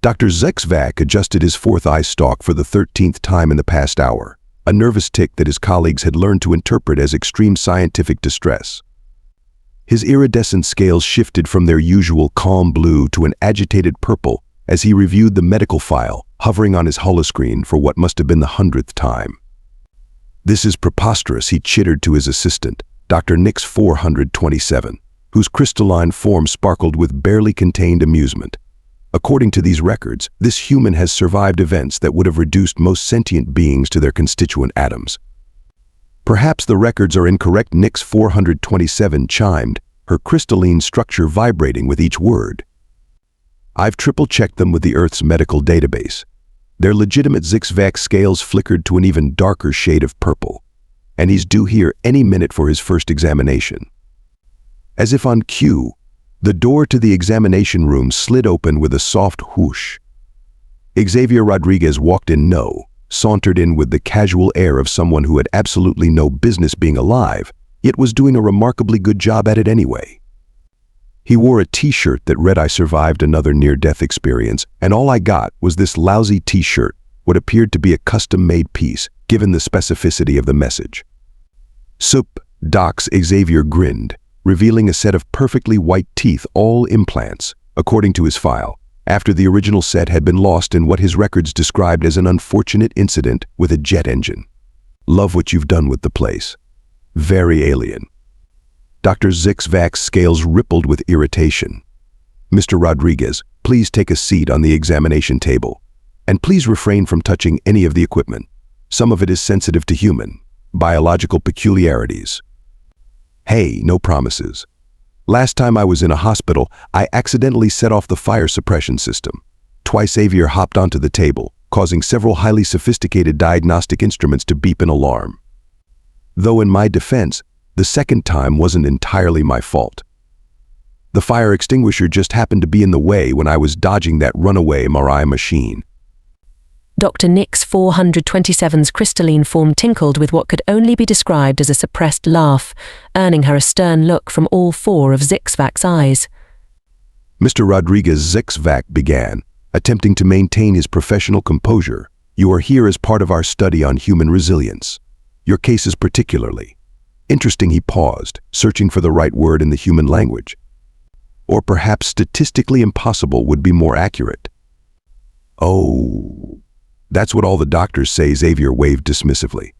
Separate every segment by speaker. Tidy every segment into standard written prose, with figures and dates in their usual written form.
Speaker 1: Dr. Zyx'vak adjusted his fourth eye stalk for the 13th time in the past hour, a nervous tic that his colleagues had learned to interpret as extreme scientific distress. His iridescent scales shifted from their usual calm blue to an agitated purple as he reviewed the medical file, hovering on his holoscreen for what must have been the 100th time. "This is preposterous," he chittered to his assistant, Dr. Nix 427, whose crystalline form sparkled with barely contained amusement. "According to these records, this human has survived events that would have reduced most sentient beings to their constituent atoms." "Perhaps the records are incorrect," Nix 427 chimed, her crystalline structure vibrating with each word. "I've triple-checked them with the Earth's medical database. Their legitimate Zyx'vak scales flickered to an even darker shade of purple, and he's due here any minute for his first examination." As if on cue, the door to the examination room slid open with a soft whoosh. Xavier Rodriguez walked in, sauntered in with the casual air of someone who had absolutely no business being alive, yet was doing a remarkably good job at it anyway. He wore a t-shirt that read, "I survived another near-death experience, and all I got was this lousy t-shirt," what appeared to be a custom-made piece, given the specificity of the message. "Sup, docs," Xavier grinned, revealing a set of perfectly white teeth, all implants, according to his file, after the original set had been lost in what his records described as an unfortunate incident with a jet engine. "Love what you've done with the place. Very alien." Dr. Zyx'vak's scales rippled with irritation. "Mr. Rodriguez, please take a seat on the examination table. And please refrain from touching any of the equipment. Some of it is sensitive to human biological peculiarities." "Hey, no promises. Last time I was in a hospital, I accidentally set off the fire suppression system. Twice Xavier hopped onto the table, causing several highly sophisticated diagnostic instruments to beep an alarm. Though in my defense, the second time wasn't entirely my fault. The fire extinguisher just happened to be in the way when I was dodging that runaway MRI machine."
Speaker 2: Dr. Nix 427's crystalline form tinkled with what could only be described as a suppressed laugh, earning her a stern look from all four of Zyx'vak's eyes.
Speaker 1: "Mr. Rodriguez," Zyx'vak began, attempting to maintain his professional composure, "you are here as part of our study on human resilience. Your case is particularly interesting." He paused, searching for the right word in the human language. "Or perhaps statistically impossible would be more accurate." "Oh, that's what all the doctors say," Xavier waved dismissively.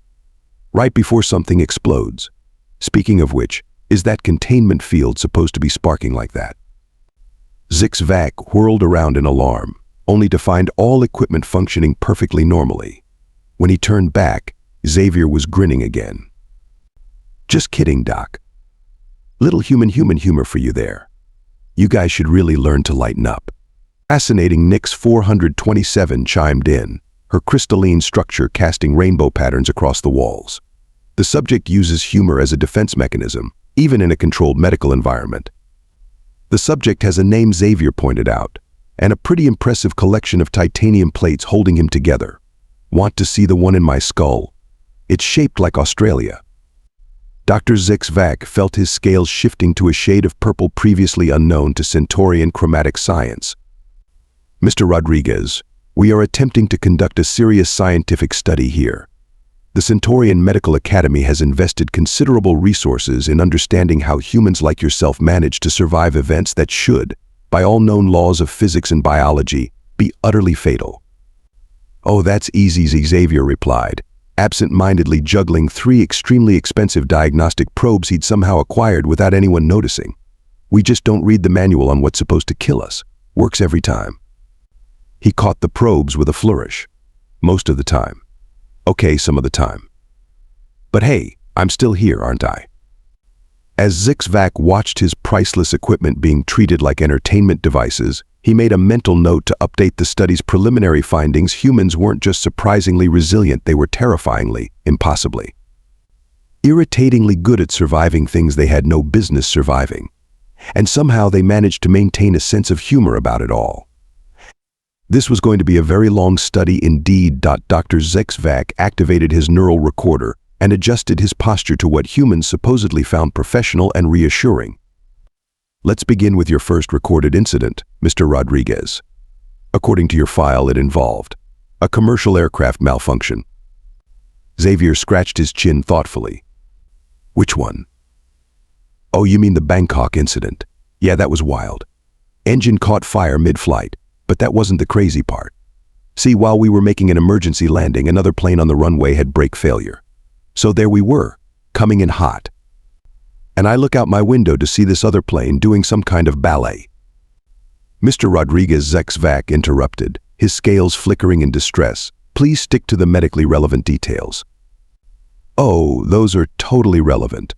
Speaker 1: "Right before something explodes. Speaking of which, is that containment field supposed to be sparking like that?" Zyx'vak whirled around in alarm, only to find all equipment functioning perfectly normally. When he turned back, Xavier was grinning again. "Just kidding, Doc. Little human humor for you there. You guys should really learn to lighten up." Fascinating, Nix 427 chimed in, her crystalline structure casting rainbow patterns across the walls. "The subject uses humor as a defense mechanism, even in a controlled medical environment. The subject has a name," Xavier pointed out, "and a pretty impressive collection of titanium plates holding him together. Want to see the one in my skull? It's shaped like Australia." Dr. Zyx'vak felt his scales shifting to a shade of purple previously unknown to Centaurian chromatic science. "Mr. Rodriguez, we are attempting to conduct a serious scientific study here. The Centaurian Medical Academy has invested considerable resources in understanding how humans like yourself manage to survive events that should, by all known laws of physics and biology, be utterly fatal." "Oh, that's easy," Xavier replied, absent-mindedly juggling 3 extremely expensive diagnostic probes he'd somehow acquired without anyone noticing. "We just don't read the manual on what's supposed to kill us. Works every time." He caught the probes with a flourish. "Most of the time. Okay, some of the time. But hey, I'm still here, aren't I?" As Zyx'vak watched his priceless equipment being treated like entertainment devices, he made a mental note to update the study's preliminary findings. Humans weren't just surprisingly resilient, they were terrifyingly, impossibly, irritatingly good at surviving things they had no business surviving. And somehow they managed to maintain a sense of humor about it all. This was going to be a very long study indeed. Dr. Zyx'vak activated his neural recorder and adjusted his posture to what humans supposedly found professional and reassuring. "Let's begin with your first recorded incident, Mr. Rodriguez." According to your file, it involved a commercial aircraft malfunction. Xavier scratched his chin thoughtfully. Which one? Oh, you mean the Bangkok incident. Yeah, that was wild. Engine caught fire mid-flight, but that wasn't the crazy part. See, while we were making an emergency landing, another plane on the runway had brake failure. So there we were, coming in hot. And I look out my window to see this other plane doing some kind of ballet. Mr. Rodriguez Zyx'vak interrupted, his scales flickering in distress. Please stick to the medically relevant details. Oh, those are totally relevant.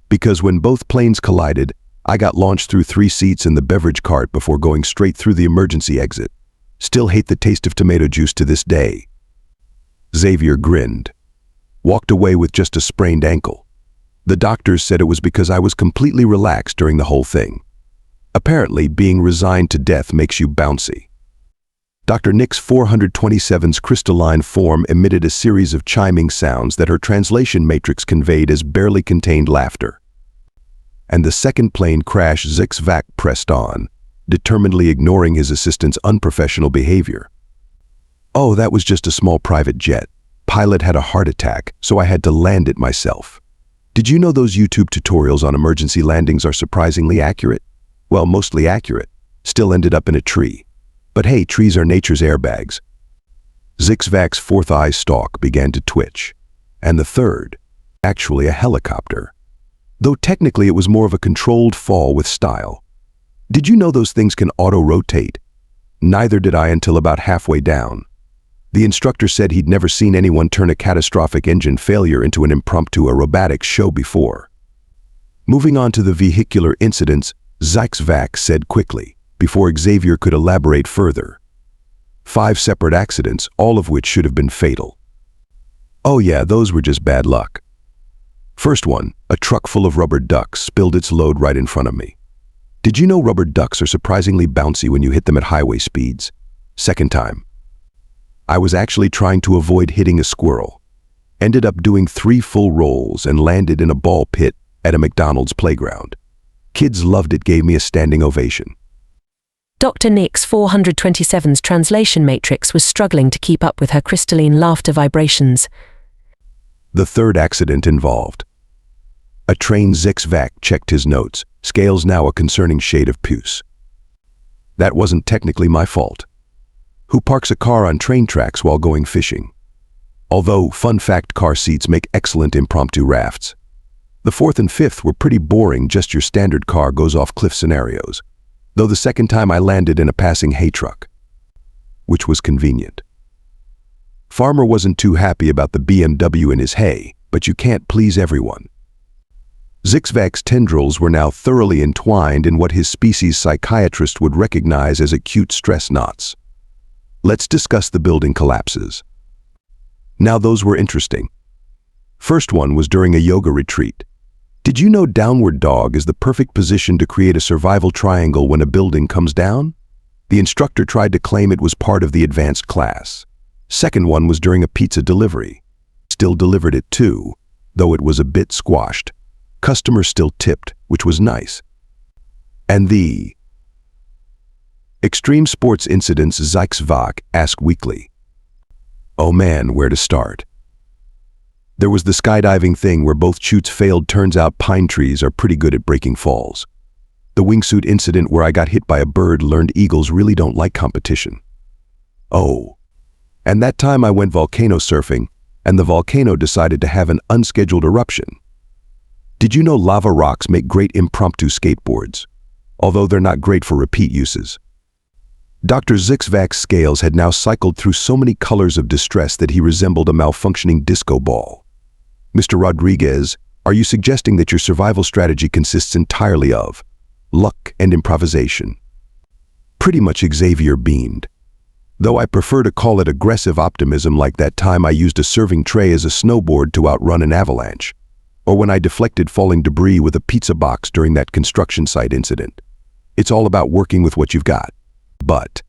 Speaker 1: Because when both planes collided, I got launched through 3 seats in the beverage cart before going straight through the emergency exit. Still hate the taste of tomato juice to this day. Xavier grinned. Walked away with just a sprained ankle. The doctors said it was because I was completely relaxed during the whole thing. Apparently, being resigned to death makes you bouncy. Dr. Nix 427's crystalline form emitted a series of chiming sounds that her translation matrix conveyed as barely contained laughter. And the second plane crash Zyx'vak pressed on, determinedly ignoring his assistant's unprofessional behavior. Oh, that was just a small private jet. Pilot had a heart attack, so I had to land it myself. Did you know those YouTube tutorials on emergency landings are surprisingly accurate? Well, mostly accurate. Still ended up in a tree. But hey, trees are nature's airbags. Zyx'vak's fourth eye stalk began to twitch. And the third, actually a helicopter. Though technically it was more of a controlled fall with style. Did you know those things can auto-rotate? Neither did I until about halfway down. The instructor said he'd never seen anyone turn a catastrophic engine failure into an impromptu aerobatics show before. Moving on to the vehicular incidents, Zyx'vak said quickly, before Xavier could elaborate further. 5 separate accidents, all of which should have been fatal. Oh yeah, those were just bad luck. First one, a truck full of rubber ducks spilled its load right in front of me. Did you know rubber ducks are surprisingly bouncy when you hit them at highway speeds? Second time, I was actually trying to avoid hitting a squirrel. Ended up doing 3 full rolls and landed in a ball pit at a McDonald's playground. Kids loved it, gave me a standing ovation.
Speaker 2: Dr. Nix 427's translation matrix was struggling to keep up with her crystalline laughter vibrations.
Speaker 1: The third accident involved a train. Zyx'vak checked his notes, scales now a concerning shade of puce. That wasn't technically my fault. Who parks a car on train tracks while going fishing? Although, fun fact, car seats make excellent impromptu rafts. The 4th and 5th were pretty boring, just your standard car goes off cliff scenarios. Though the second time I landed in a passing hay truck, which was convenient. Farmer wasn't too happy about the BMW in his hay, but you can't please everyone. Zyx'vak's tendrils were now thoroughly entwined in what his species psychiatrist would recognize as acute stress knots. Let's discuss the building collapses. Now those were interesting. First one was during a yoga retreat. Did you know downward dog is the perfect position to create a survival triangle when a building comes down? The instructor tried to claim it was part of the advanced class. Second one was during a pizza delivery. Still delivered it too, though it was a bit squashed. Customer still tipped, which was nice. And the extreme sports incidents. Zyx'vak asked weakly. Oh man, where to start? There was the skydiving thing where both chutes failed. Turns out pine trees are pretty good at breaking falls. The wingsuit incident where I got hit by a bird. Learned eagles really don't like competition. Oh, and that time I went volcano surfing, and the volcano decided to have an unscheduled eruption. Did you know lava rocks make great impromptu skateboards? Although they're not great for repeat uses. Dr. Zyx'vak's scales had now cycled through so many colors of distress that he resembled a malfunctioning disco ball. Mr. Rodriguez, are you suggesting that your survival strategy consists entirely of luck and improvisation? Pretty much. Xavier beamed. Though I prefer to call it aggressive optimism, like that time I used a serving tray as a snowboard to outrun an avalanche. Or when I deflected falling debris with a pizza box during that construction site incident. It's all about working with what you've got. But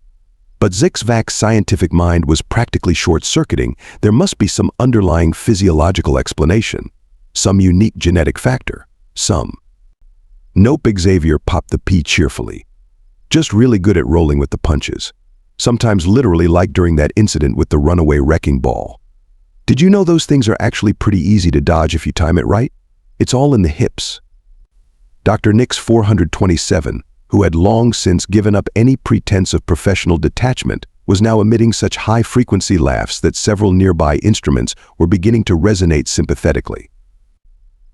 Speaker 1: Zyx'vak's scientific mind was practically short-circuiting. There must be some underlying physiological explanation, some unique genetic factor, some. Nope. Xavier popped the pea cheerfully. Just really good at rolling with the punches. sometimes literally like during that incident with the runaway wrecking ball. Did you know those things are actually pretty easy to dodge if you time it right? It's all in the hips. Dr. Nix 427, who had long since given up any pretense of professional detachment, was now emitting such high-frequency laughs that several nearby instruments were beginning to resonate sympathetically.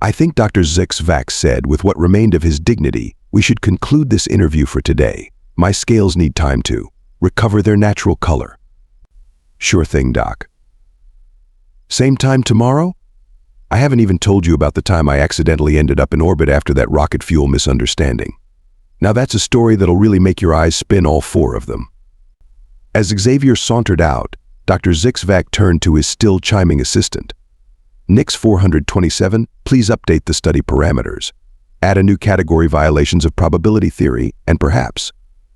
Speaker 1: I think Dr. Zyx'vak said, with what remained of his dignity, we should conclude this interview for today. My scales need time to recover their natural color. Sure thing, Doc. Same time tomorrow? I haven't even told you about the time I accidentally ended up in orbit after that rocket fuel misunderstanding. Now that's a story that'll really make your eyes spin, all four of them. As Xavier sauntered out, Dr. Zyx'vak turned to his still chiming assistant. Nix 427, please update the study parameters. Add a new category: violations of probability theory, and perhaps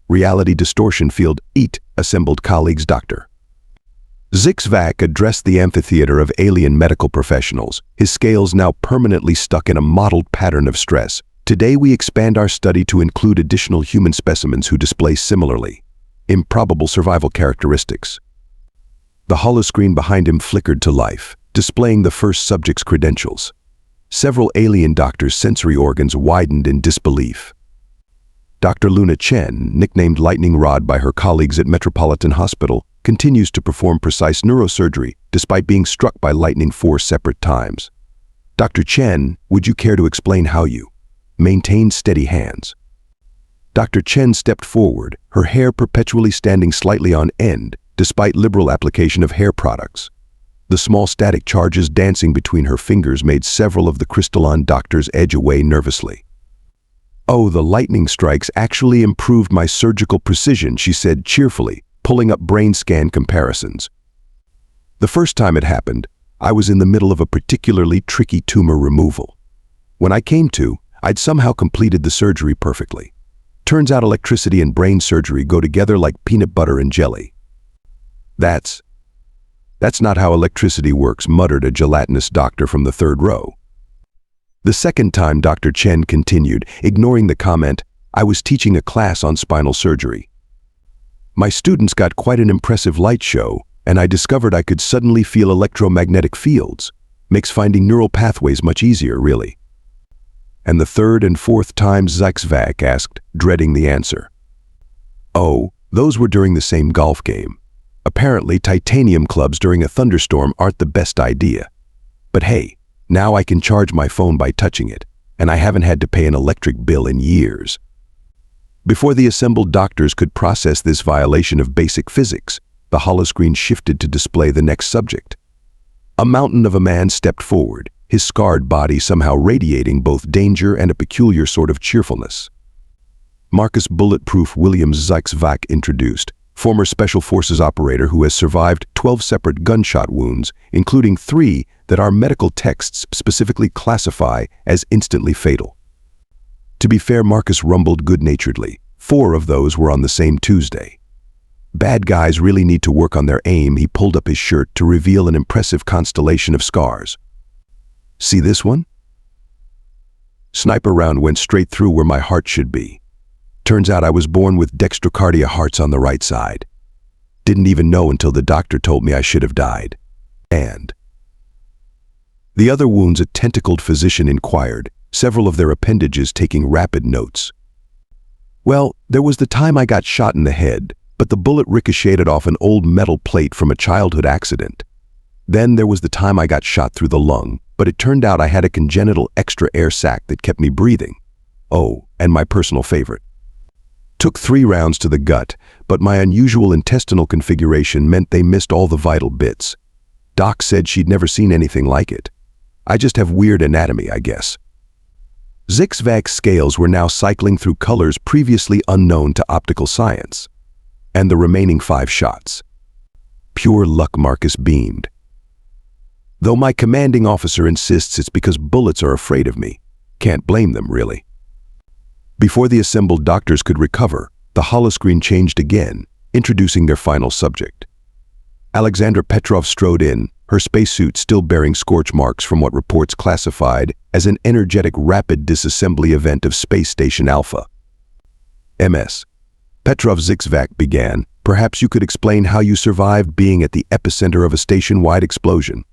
Speaker 1: reality distortion field. Eat, assembled colleagues. Dr. Zyx'vak addressed the amphitheater of alien medical professionals, his scales now permanently stuck in a mottled pattern of stress. Today we expand our study to include additional human specimens who display similarly improbable survival characteristics. The holoscreen behind him flickered to life, displaying the first subject's credentials. Several alien doctors' sensory organs widened in disbelief. Dr. Luna Chen, nicknamed Lightning Rod by her colleagues at Metropolitan Hospital, continues to perform precise neurosurgery despite being struck by lightning 4 separate times. Dr. Chen, would you care to explain how you maintain steady hands? Dr. Chen stepped forward, her hair perpetually standing slightly on end, despite liberal application of hair products. The small static charges dancing between her fingers made several of the crystalline doctors edge away nervously. Oh, the lightning strikes actually improved my surgical precision, she said cheerfully, pulling up brain scan comparisons. The first time it happened, I was in the middle of a particularly tricky tumor removal. When I came to, I'd somehow completed the surgery perfectly. Turns out electricity and brain surgery go together like peanut butter and jelly. That's not how electricity works, muttered a gelatinous doctor from the third row. The second time, Dr. Chen continued, ignoring the comment, I was teaching a class on spinal surgery. My students got quite an impressive light show, and I discovered I could suddenly feel electromagnetic fields. Makes finding neural pathways much easier, really. And the third and fourth times, Zyx'vak asked, dreading the answer. Oh, those were during the same golf game. Apparently, titanium clubs during a thunderstorm aren't the best idea. But hey, now I can charge my phone by touching it, and I haven't had to pay an electric bill in years. Before the assembled doctors could process this violation of basic physics, the holoscreen shifted to display the next subject. A mountain of a man stepped forward, his scarred body somehow radiating both danger and a peculiar sort of cheerfulness. Marcus Bulletproof Williams Zyx'vak introduced, former Special Forces operator who has survived 12 separate gunshot wounds, including 3 that our medical texts specifically classify as instantly fatal. To be fair, Marcus rumbled good-naturedly. 4 of those were on the same Tuesday. Bad guys really need to work on their aim. He pulled up his shirt to reveal an impressive constellation of scars. See this one? Sniper round went straight through where my heart should be. Turns out I was born with dextrocardia hearts on the right side. Didn't even know until the doctor told me I should have died. And the other wounds, a tentacled physician inquired, several of their appendages taking rapid notes. Well, there was the time I got shot in the head, but the bullet ricocheted off an old metal plate from a childhood accident. Then there was the time I got shot through the lung, but it turned out I had a congenital extra air sac that kept me breathing. Oh, and my personal favorite. Took 3 rounds to the gut, but my unusual intestinal configuration meant they missed all the vital bits. Doc said she'd never seen anything like it. I just have weird anatomy, I guess. Zyx'vak's scales were now cycling through colors previously unknown to optical science. And the remaining 5 shots. Pure luck, Marcus beamed. Though my commanding officer insists it's because bullets are afraid of me. Can't blame them, really. Before the assembled doctors could recover, the holoscreen changed again, introducing their final subject. Alexandra Petrov strode in, her spacesuit still bearing scorch marks from what reports classified as an energetic rapid disassembly event of Space Station Alpha. MS. Petrov Zyx'vak began, Perhaps you could explain how you survived being at the epicenter of a station-wide explosion.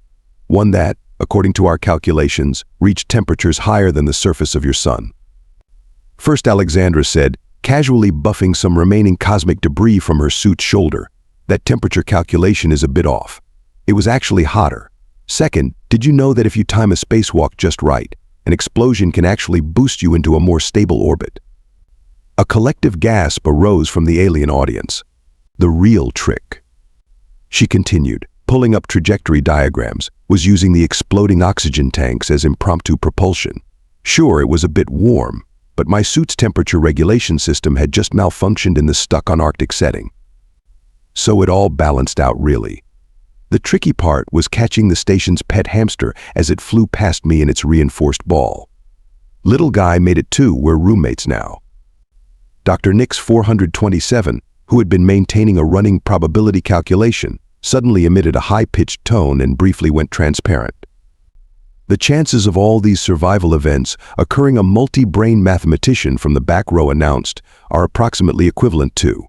Speaker 1: One that, according to our calculations, reached temperatures higher than the surface of your sun. First, Alexandra said, casually buffing some remaining cosmic debris from her suit's shoulder, that temperature calculation is a bit off. It was actually hotter. Second, did you know that if you time a spacewalk just right, an explosion can actually boost you into a more stable orbit? A collective gasp arose from the alien audience. The real trick, she continued, pulling up trajectory diagrams, was using the exploding oxygen tanks as impromptu propulsion. Sure, it was a bit warm, but my suit's temperature regulation system had just malfunctioned in the stuck-on Arctic setting. So it all balanced out, really. The tricky part was catching the station's pet hamster as it flew past me in its reinforced ball. Little guy made it too, we're roommates now. Dr. Nix 427, who had been maintaining a running probability calculation, suddenly emitted a high-pitched tone and briefly went transparent. The chances of all these survival events occurring, a multi-brain mathematician from the back row announced, are approximately equivalent to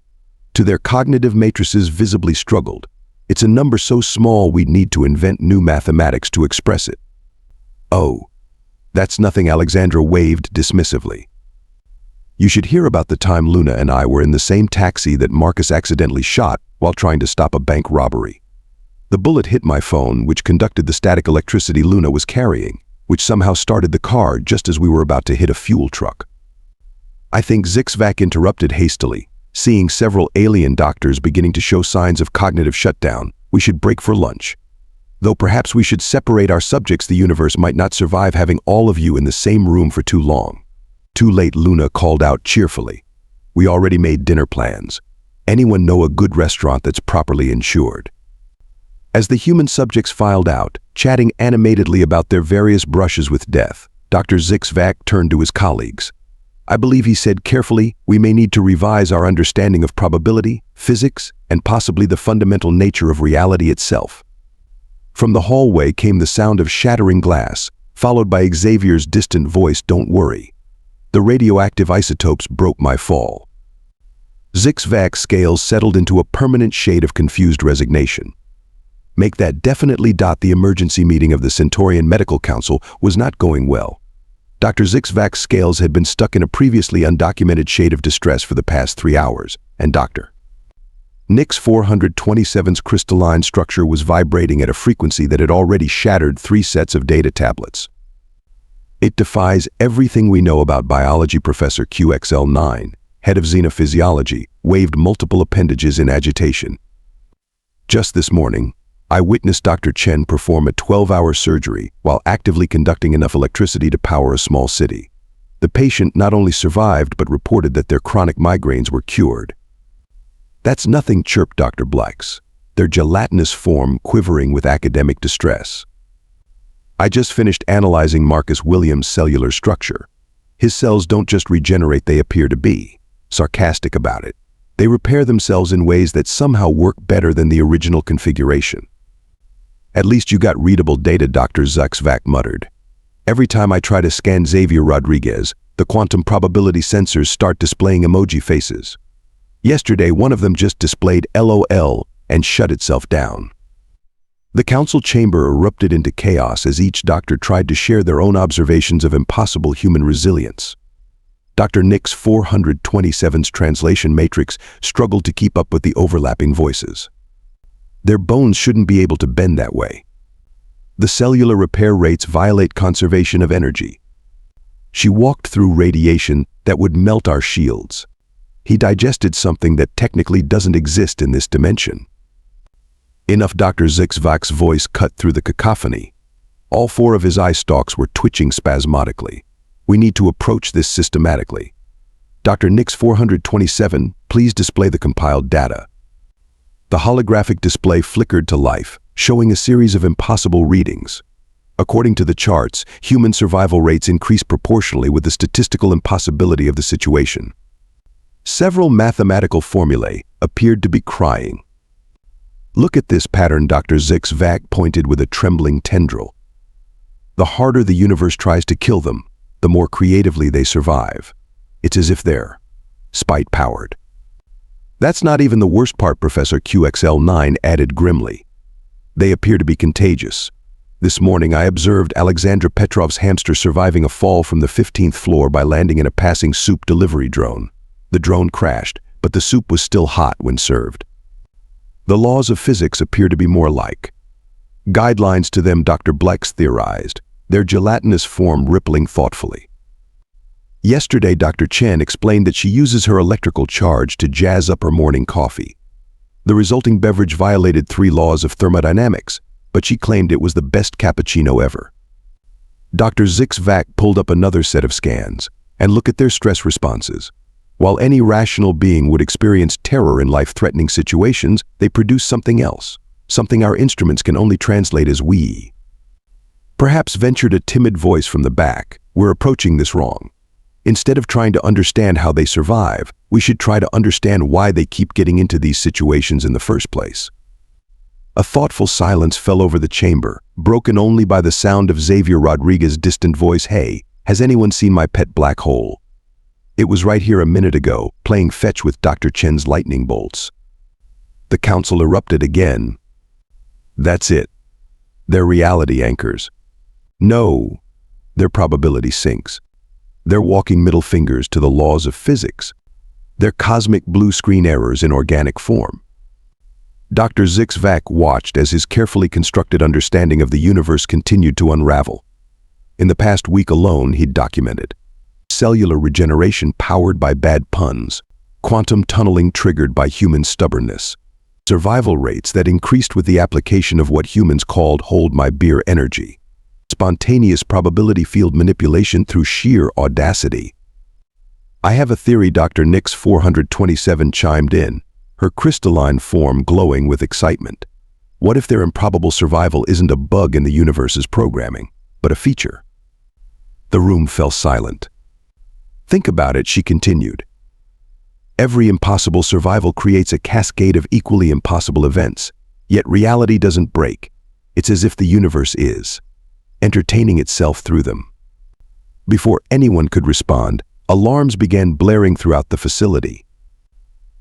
Speaker 1: their cognitive matrices visibly struggled. It's a number so small we'd need to invent new mathematics to express it. Oh, that's nothing, Alexandra waved dismissively. You should hear about the time Luna and I were in the same taxi that Marcus accidentally shot while trying to stop a bank robbery. The bullet hit my phone, which conducted the static electricity Luna was carrying, which somehow started the car just as we were about to hit a fuel truck. I think Zyx'vak interrupted hastily. Seeing several alien doctors beginning to show signs of cognitive shutdown, we should break for lunch. Though perhaps we should separate our subjects, the universe might not survive having all of you in the same room for too long. Too late, Luna called out cheerfully. We already made dinner plans. Anyone know a good restaurant that's properly insured? As the human subjects filed out, chatting animatedly about their various brushes with death, Dr. Zyx'vak turned to his colleagues. I believe he said carefully, we may need to revise our understanding of probability, physics, and possibly the fundamental nature of reality itself. From the hallway came the sound of shattering glass, followed by Xavier's distant voice, don't worry. The radioactive isotopes broke my fall. Zyx'vak's scales settled into a permanent shade of confused resignation. Make that definitely. The emergency meeting of the Centaurian Medical Council was not going well. Dr. Zyx'vak's scales had been stuck in a previously undocumented shade of distress for the past 3 hours, and Dr. Nix 427's crystalline structure was vibrating at a frequency that had already shattered 3 sets of data tablets. It defies everything we know about biology. Professor QXL9, head of xenophysiology, waved multiple appendages in agitation. Just this morning, I witnessed Dr. Chen perform a 12-hour surgery while actively conducting enough electricity to power a small city. The patient not only survived but reported that their chronic migraines were cured. That's nothing, chirped Dr. Blacks, their gelatinous form quivering with academic distress. I just finished analyzing Marcus Williams' cellular structure. His cells don't just regenerate, they appear to be sarcastic about it. They repair themselves in ways that somehow work better than the original configuration. At least you got readable data, Dr. Zyx'vak muttered. Every time I try to scan Xavier Rodriguez, the quantum probability sensors start displaying emoji faces. Yesterday, one of them just displayed LOL and shut itself down. The council chamber erupted into chaos as each doctor tried to share their own observations of impossible human resilience. Dr. Nix 427's translation matrix struggled to keep up with the overlapping voices. Their bones shouldn't be able to bend that way. The cellular repair rates violate conservation of energy. She walked through radiation that would melt our shields. He digested something that technically doesn't exist in this dimension. Enough. Dr. Zyx'vak's voice cut through the cacophony. All 4 of his eye stalks were twitching spasmodically. We need to approach this systematically. Dr. Nix 427, please display the compiled data. The holographic display flickered to life, showing a series of impossible readings. According to the charts, human survival rates increase proportionally with the statistical impossibility of the situation. Several mathematical formulae appeared to be crying. Look at this pattern, Dr. Zyx'vak pointed with a trembling tendril. The harder the universe tries to kill them, the more creatively they survive. It's as if they're spite-powered. That's not even the worst part, Professor QXL9 added grimly. They appear to be contagious. This morning I observed Alexandra Petrov's hamster surviving a fall from the 15th floor by landing in a passing soup delivery drone. The drone crashed, but the soup was still hot when served. The laws of physics appear to be more like guidelines to them, Dr. Blex theorized, their gelatinous form rippling thoughtfully. Yesterday, Dr. Chen explained that she uses her electrical charge to jazz up her morning coffee. The resulting beverage violated 3 laws of thermodynamics, but she claimed it was the best cappuccino ever. Dr. Zyx'vak pulled up another set of scans, and look at their stress responses. While any rational being would experience terror in life-threatening situations, they produce something else, something our instruments can only translate as we. Perhaps ventured a timid voice from the back, we're approaching this wrong. Instead of trying to understand how they survive, we should try to understand why they keep getting into these situations in the first place. A thoughtful silence fell over the chamber, broken only by the sound of Xavier Rodriguez's distant voice, "Hey, has anyone seen my pet black hole? It was right here a minute ago, playing fetch with Dr. Chen's lightning bolts." The council erupted again. That's it. They're reality anchors. No, they're probability sinks. They're walking middle fingers to the laws of physics. They're cosmic blue screen errors in organic form. Dr. Zyx'vak watched as his carefully constructed understanding of the universe continued to unravel. In the past week alone, he'd documented cellular regeneration powered by bad puns, quantum tunneling triggered by human stubbornness, survival rates that increased with the application of what humans called hold my beer energy, spontaneous probability field manipulation through sheer audacity. "I have a theory," Dr. Nix 427 chimed in, her crystalline form glowing with excitement. "What if their improbable survival isn't a bug in the universe's programming, but a feature?" The room fell silent. "Think about it," she continued. "Every impossible survival creates a cascade of equally impossible events, yet reality doesn't break. It's as if the universe is entertaining itself through them." Before anyone could respond, alarms began blaring throughout the facility.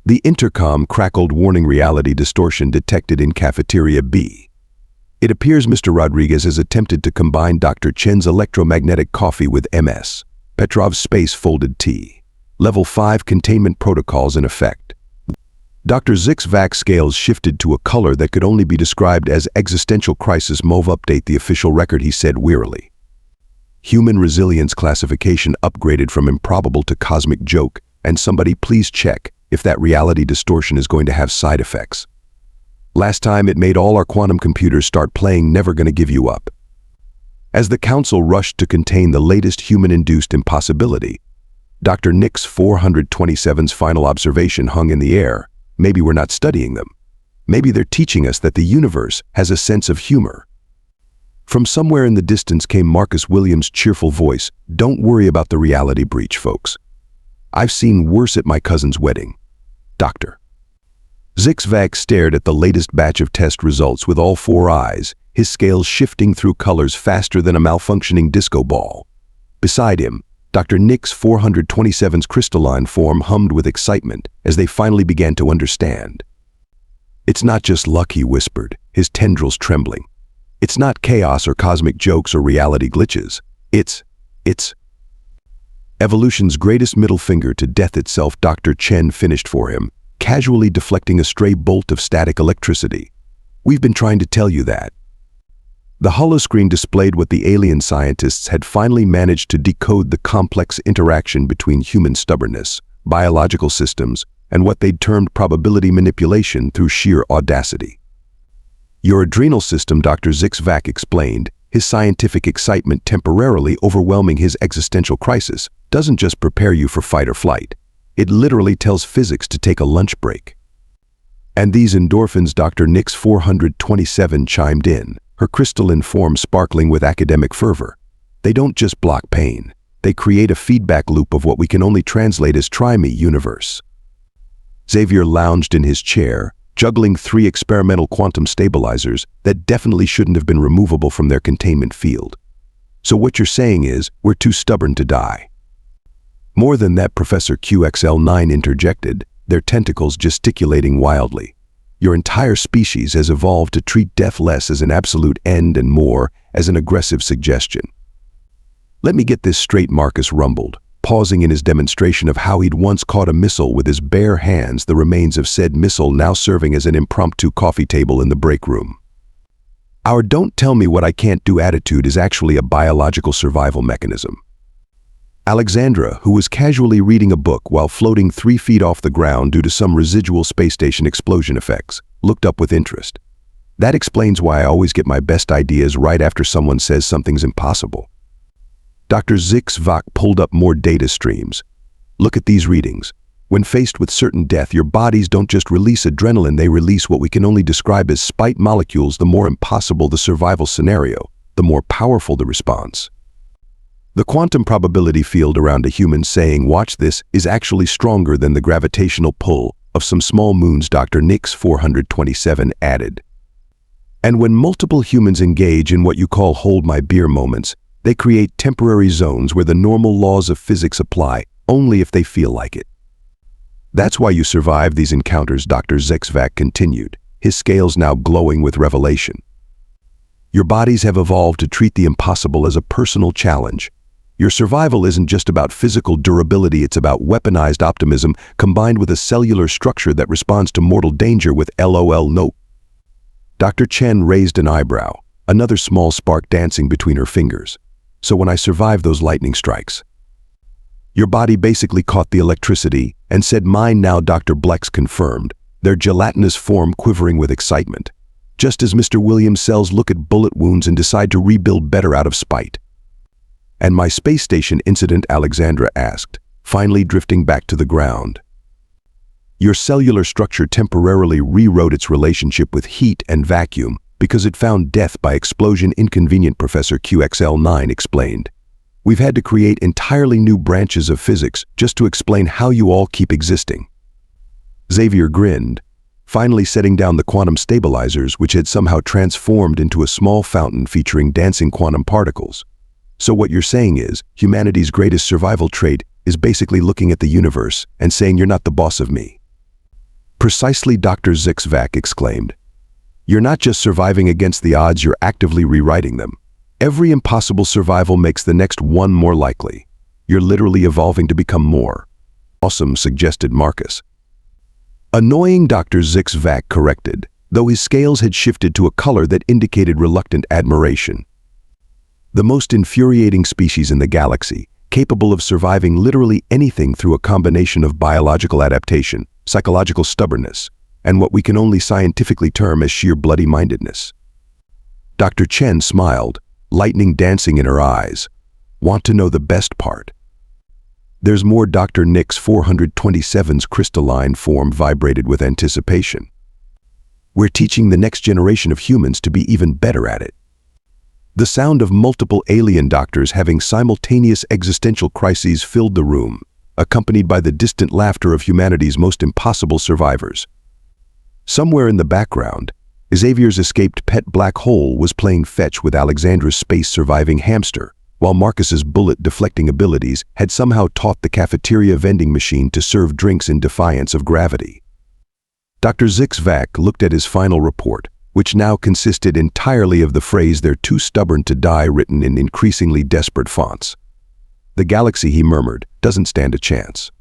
Speaker 1: The intercom crackled, warning reality distortion detected in cafeteria B. "It appears Mr. Rodriguez has attempted to combine Dr. Chen's electromagnetic coffee with MS. Petrov's space-folded tea. Level 5 containment protocols in effect." Dr. Zyx'vak's scales shifted to a color that could only be described as existential crisis mauve. "Update the official record," he said wearily. "Human resilience classification upgraded from improbable to cosmic joke, and somebody please check if that reality distortion is going to have side effects. Last time it made all our quantum computers start playing Never Gonna Give You Up." As the council rushed to contain the latest human-induced impossibility, Dr. Nix 427's final observation hung in the air. Maybe we're not studying them. Maybe they're teaching us that the universe has a sense of humor. From somewhere in the distance came Marcus Williams' cheerful voice, "Don't worry about the reality breach, folks. I've seen worse at my cousin's wedding." Dr. Zyx'vak stared at the latest batch of test results with all 4 eyes, his scales shifting through colors faster than a malfunctioning disco ball. Beside him, Dr. Nix 427's crystalline form hummed with excitement as they finally began to understand. "It's not just luck," he whispered, his tendrils trembling. "It's not chaos or cosmic jokes or reality glitches. It's evolution's greatest middle finger to death itself." Dr. Chen finished for him, casually deflecting a stray bolt of static electricity. "We've been trying to tell you that." The holoscreen displayed what the alien scientists had finally managed to decode: the complex interaction between human stubbornness, biological systems, and what they'd termed probability manipulation through sheer audacity. "Your adrenal system," Dr. Zyx'vak explained, his scientific excitement temporarily overwhelming his existential crisis, "doesn't just prepare you for fight or flight. It literally tells physics to take a lunch break." "And these endorphins," Dr. Nix 427 chimed in, her crystalline form sparkling with academic fervor. "They don't just block pain. They create a feedback loop of what we can only translate as try me universe." Xavier lounged in his chair, juggling 3 experimental quantum stabilizers that definitely shouldn't have been removable from their containment field. "So what you're saying is, we're too stubborn to die?" "More than that," Professor QXL9 interjected. their tentacles gesticulating wildly. Your entire species has evolved to treat death less as an absolute end and more as an aggressive suggestion. Let me get this straight, Marcus rumbled, pausing in his demonstration of how he'd once caught a missile with his bare hands, the remains of said missile now serving as an impromptu coffee table in the break room. Our "don't tell me what I can't do" attitude is actually a biological survival mechanism. Alexandra, who was casually reading a book while floating 3 feet off the ground due to some residual space station explosion effects, looked up with interest. That explains why I always get my best ideas right after someone says something's impossible. Dr. Zyx'vak pulled up more data streams. Look at these readings. When faced with certain death, your bodies don't just release adrenaline, they release what we can only describe as spite molecules. The more impossible the survival scenario, the more powerful the response. The quantum probability field around a human saying, "watch this," is actually stronger than the gravitational pull of some small moons, Dr. Nix 427 added. And when multiple humans engage in what you call hold my beer moments, they create temporary zones where the normal laws of physics apply only if they feel like it. That's why you survive these encounters, Dr. Zyx'vak continued, his scales now glowing with revelation. Your bodies have evolved to treat the impossible as a personal challenge. Your survival isn't just about physical durability, it's about weaponized optimism combined with a cellular structure that responds to mortal danger with LOL nope. Dr. Chen raised an eyebrow, another small spark dancing between her fingers. So when I survived those lightning strikes, your body basically caught the electricity and said, "mine now," Dr. Blex confirmed, their gelatinous form quivering with excitement. Just as Mr. Williams' cells look at bullet wounds and decide to rebuild better out of spite. "And my space station incident?" Alexandra asked, finally drifting back to the ground. Your cellular structure temporarily rewrote its relationship with heat and vacuum because it found death by explosion inconvenient, Professor QXL9 explained. "We've had to create entirely new branches of physics just to explain how you all keep existing." Xavier grinned, finally setting down the quantum stabilizers, which had somehow transformed into a small fountain featuring dancing quantum particles. "So what you're saying is, humanity's greatest survival trait is basically looking at the universe and saying, 'you're not the boss of me.'" "Precisely," Dr. Zyx'vak exclaimed. "You're not just surviving against the odds, you're actively rewriting them. Every impossible survival makes the next one more likely. You're literally evolving to become more awesome," suggested Marcus. "Annoying," Dr. Zyx'vak corrected, though his scales had shifted to a color that indicated reluctant admiration. "The most infuriating species in the galaxy, capable of surviving literally anything through a combination of biological adaptation, psychological stubbornness, and what we can only scientifically term as sheer bloody-mindedness." Dr. Chen smiled, lightning dancing in her eyes. "Want to know the best part?" "There's more." Dr. Nix 427's crystalline form vibrated with anticipation. "We're teaching the next generation of humans to be even better at it." The sound of multiple alien doctors having simultaneous existential crises filled the room, accompanied by the distant laughter of humanity's most impossible survivors. Somewhere in the background, Xavier's escaped pet black hole was playing fetch with Alexandra's space-surviving hamster, while Marcus's bullet-deflecting abilities had somehow taught the cafeteria vending machine to serve drinks in defiance of gravity. Dr. Zyx'vak looked at his final report, which now consisted entirely of the phrase "they're too stubborn to die" written in increasingly desperate fonts. "The galaxy," he murmured, "doesn't stand a chance."